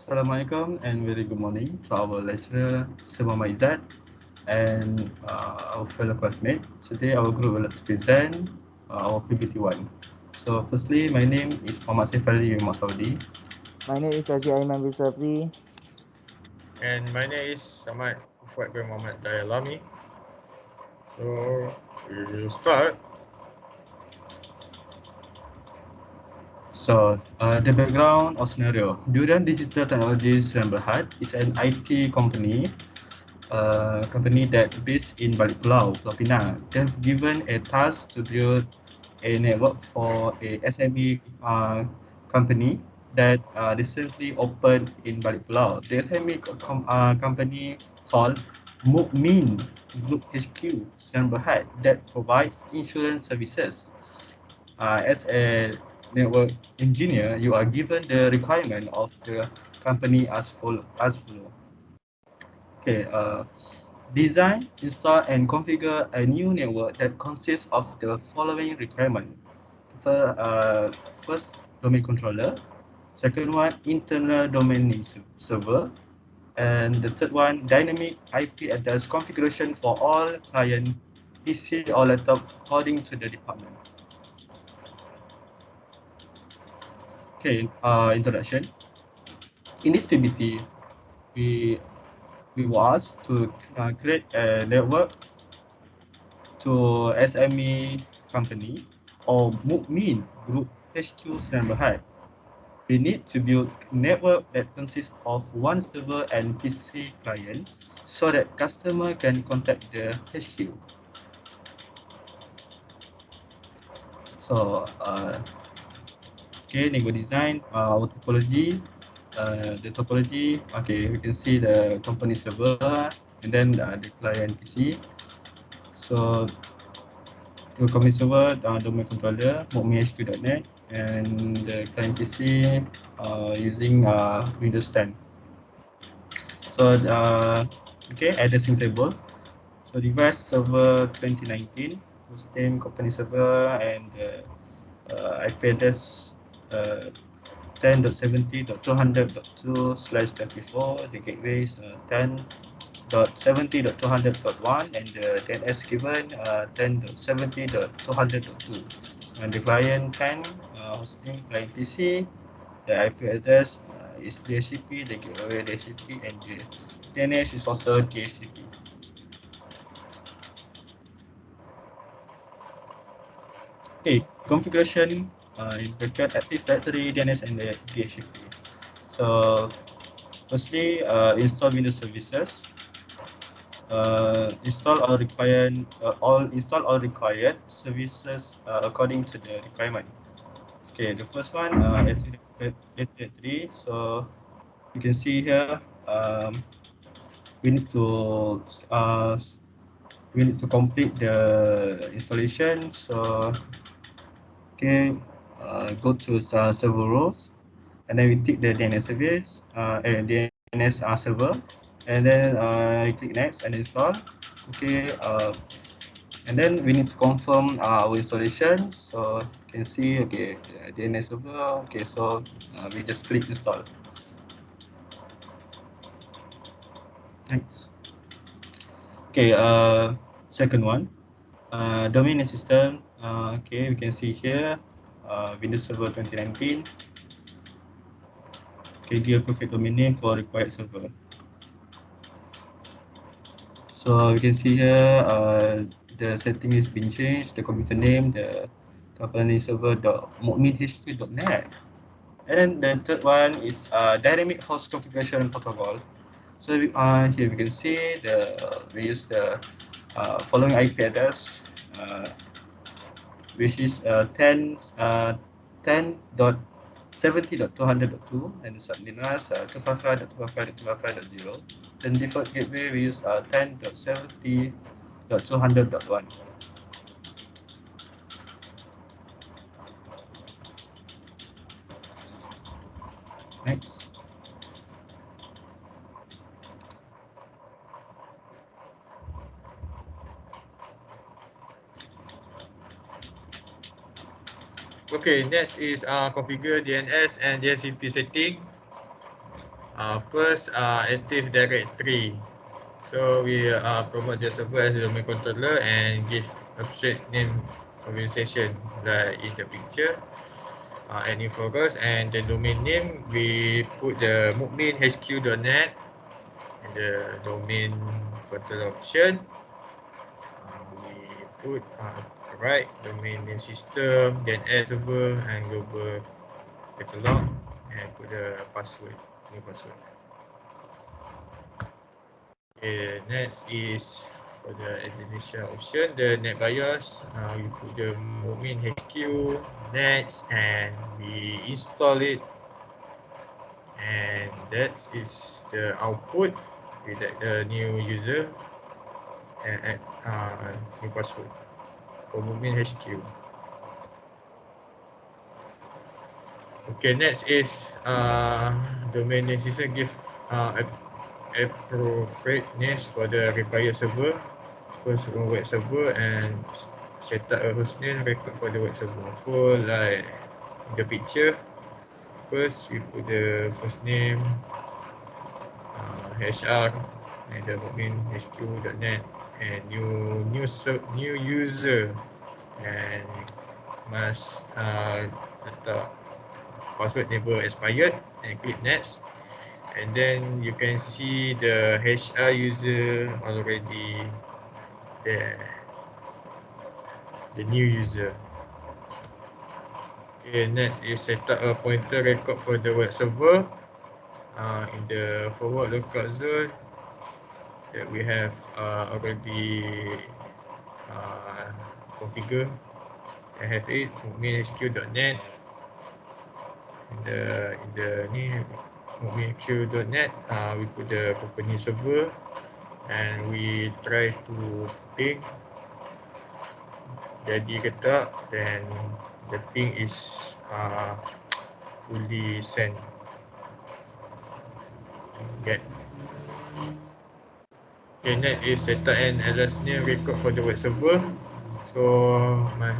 Assalamualaikum and very good morning to our lecturer, Sir Muhammad Izzat, and our fellow classmates. Today, our group will like to present our PPT1. So, firstly, my name is Muhammad Saif Ali Saudi. My name is Aziz Aiman bin Safri. And my name is Samad Fuad bin Muhammad Dayalami. So we will start. So, the background or scenario. Durian Digital Technologies Sdn Bhd is an IT company that based in Balik Pulau, Pulau Pinang. They've given a task to build a network for a SME company that recently opened in Balik Pulau. The SME company called Mukmin Group HQ Sdn Bhd that provides insurance services. As a network engineer, you are given the requirement of the company as follow. Okay, design, install, and configure a new network that consists of the following requirement. So, first, domain controller. Second one, internal domain name server. And the third one, dynamic IP address configuration for all client PC or laptop according to the department. Okay, introduction. In this PPT, we we was to create a network to SME company or Mukmin Group HQ Sdn Bhd. We need to build network that consists of one server and PC client so that customer can contact the HQ. So, okay, network design, our topology, the topology, okay, we can see the company server and then the client PC. So, to company server, domain controller, mokmihq.net, and the client PC using Windows 10. So, okay, addressing table. So, device server 2019, hosting company server, and IP address 10.70.200.2/24. The gateway is 10.70.200.1, and the DNS given 10.70.200.2. And the client 10, hosting client PC, the IP address is DHCP, the gateway DHCP, and the DNS is also DHCP. Okay, configuration in bracket Active Directory, DNS, and the DHCP. So, firstly, install Windows services. Install all required services according to the requirement. Okay, the first one, 8.3. So you can see here, we need to uh, complete the installation. So okay, go to server roles, and then we tick the DNS service, DNS server, and then click next and install. Okay, and then we need to confirm our installation. So you can see, okay, the DNS server. Okay, so we just click install. Next. Okay, second one, domain and system. Okay, we can see here, Windows Server 2019. Okay, give a perfect domain name for required server. So we can see here, the setting is being changed. The computer name, the company server .mukminhq.net. And then the third one is dynamic host configuration protocol. So here we can see we use the following IP address, which is 10.70.200.2, and the subliners 255.255.255.0. Then default gateway we use 10.70.200.1. Next. Okay, next is configure DNS and DHCP setting. First, Active Directory. So we promote the server as a domain controller and give abstract name organization like in the picture. And info roles, and the domain name we put the mukminhq.net and the domain control option. We put right domain name system, then add server and global catalog, and put the password, new password. Okay, next is for the Indonesia option, the net BIOS. We put the Mukmin HQ next, and we install it, and that is the output. We let the new user and add new password for Mukmin HQ. Okay, next is domain name system give appropriate names for the required server. First, web server, and set up a hostname record for the web server. For like the picture, first we put the first name, HR, and the mukminhq.net, and new user, and must letak password never expired, and click next. And then you can see the HR user already there, the new user. Okay, next is set up a pointer record for the web server in the forward lookup zone that we have already configured. I have it mukminhq.net. In the mukminhq.net, we put the company server, and we try to ping. Jadi ke tak, then the ping is fully sent. Get. Okay, next is set up an LS name record for the web server. So must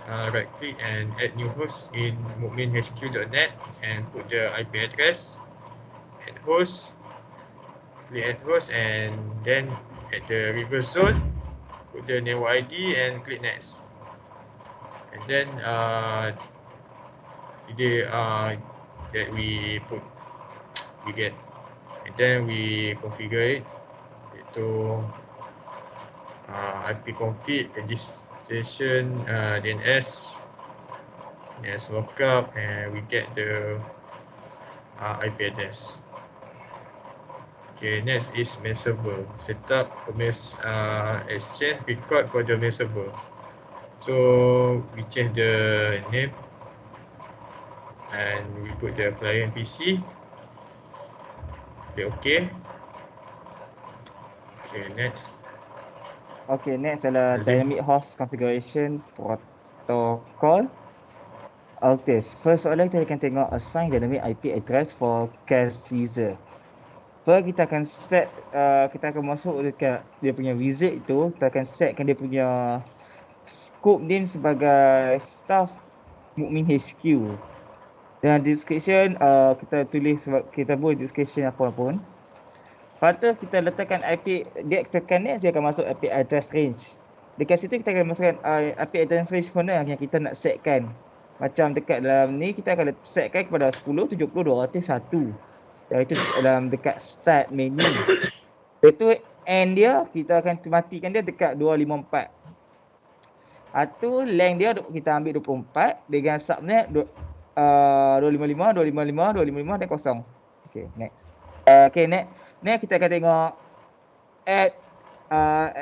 right click and add new host in mukminhq.net and put the IP address, add host, click add host, and then at the reverse zone put the network ID and click next. And then that we get, and then we configure it to ipconfig registration DNS lookup, and we get the IP address. Okay, next is mail server. Set up a mail exchange record for the mail server. So we change the name and we put the client PC. Okay. Okay, next. Okay, next adalah dynamic host configuration protocol. Okay, first soalan kita akan tengok assign dynamic IP address for cache user. First kita akan set, kita akan masuk dekat dia punya wizard tu, kita akan setkan dia punya scope name sebagai staff Mukmin HQ. Dan description kita tulis, kita buat description apa pun. Lepas tu kita letakkan IP, dia tekan next, dia akan masuk IP address range. Dekat situ kita akan masukkan IP address range mana yang kita nak setkan. Macam dekat dalam ni kita akan setkan kepada 10.70.201. Dan itu dalam dekat start menu. Itu end dia kita akan matikan dia dekat 254. Atau length dia kita ambil 24 dengan subnet 255, 255, 255 dan kosong. Okay, next. Okay, next kita akan tengok add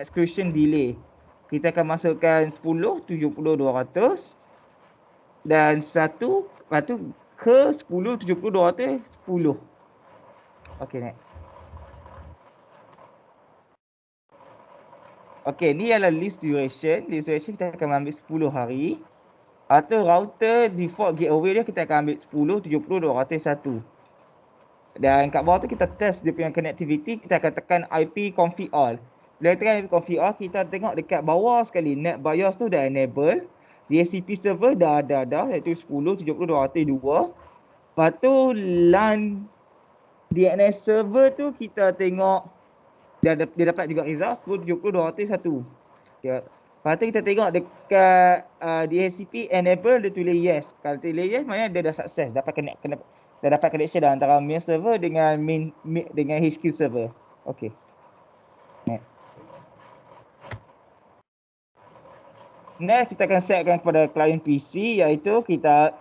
execution delay. Kita akan masukkan 10, 70, 200 dan 1, lepas tu ke 10, 70, 200, 10. Okay, next. Okay, ni adalah list duration. List duration kita akan ambil 10 hari. Atau router default gateway dia kita akan ambil 10, 70, 201. Dan kat bawah tu kita test dia punya connectivity, kita akan tekan IP config all. Bila tekan IP config all, kita tengok dekat bawah sekali net BIOS tu dah enable. DHCP server dah iaitu 10, 70, 202. Lepas tu LAN DNS server tu kita tengok dia dapat juga result 10.70.201. Okay. Lepas tu kita tengok dekat DHCP enable dia tulis yes. Kalau tulis yes maknanya dia dah sukses, dah dapat connection dah antara main server dengan dengan HQ server. Okey. Next kita akan setkan kepada client PC, iaitu kita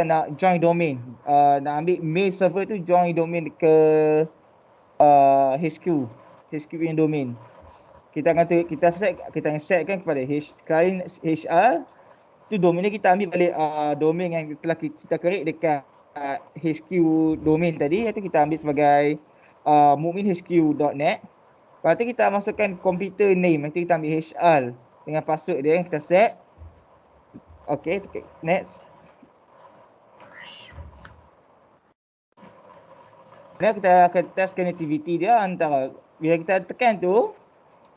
nak join domain. Nak ambil main server tu join domain ke HQ punya domain. Kita akan setkan kepada client HR tu domain ni, kita ambil balik domain yang telah kita create dekat HQ domain tadi, iaitu kita ambil sebagai mukminhq.net. Lepas tu kita masukkan computer name, nanti kita ambil HR dengan password dia yang kita set. Okay, next. Now kita akan test connectivity dia antara, bila kita tekan tu,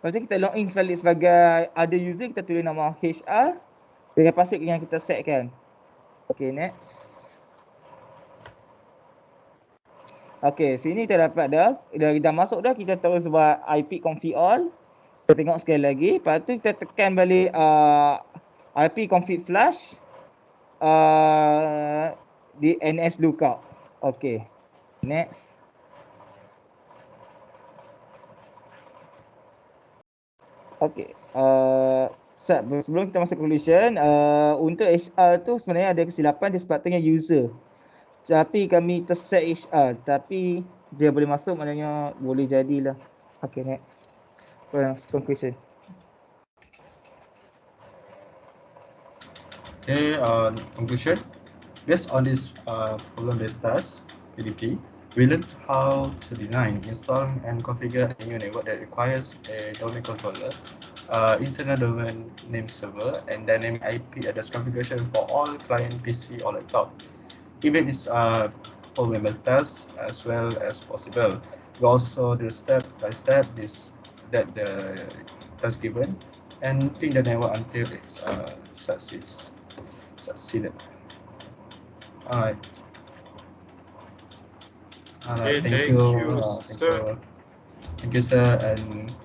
lepas tu kita login balik sebagai ada user, kita tulis nama HR dengan password yang kita setkan. Okay, next. Okay, sini kita dapat dah masuk dah, kita terus buat IP config all. Kita tengok sekali lagi, lepas tu kita tekan balik IP config flash di NS lookup. Okay, next. Okay, sebelum kita masuk conclusion, untuk HR tu sebenarnya ada kesilapan disebabkan user. Tapi kami terset HR, tapi dia boleh masuk, maknanya boleh jadilah. Okay, next. Conclusion. Okay, conclusion. Based on this problem-based task, PDP, we learned how to design, install, and configure a new network that requires a domain controller, internal domain name server, and dynamic IP address configuration for all client PC or laptop. Even this problem-based task as well as possible. We also do step by step that the task given, and think the network until it's succeeded. Alright. Okay, Thank you, sir, and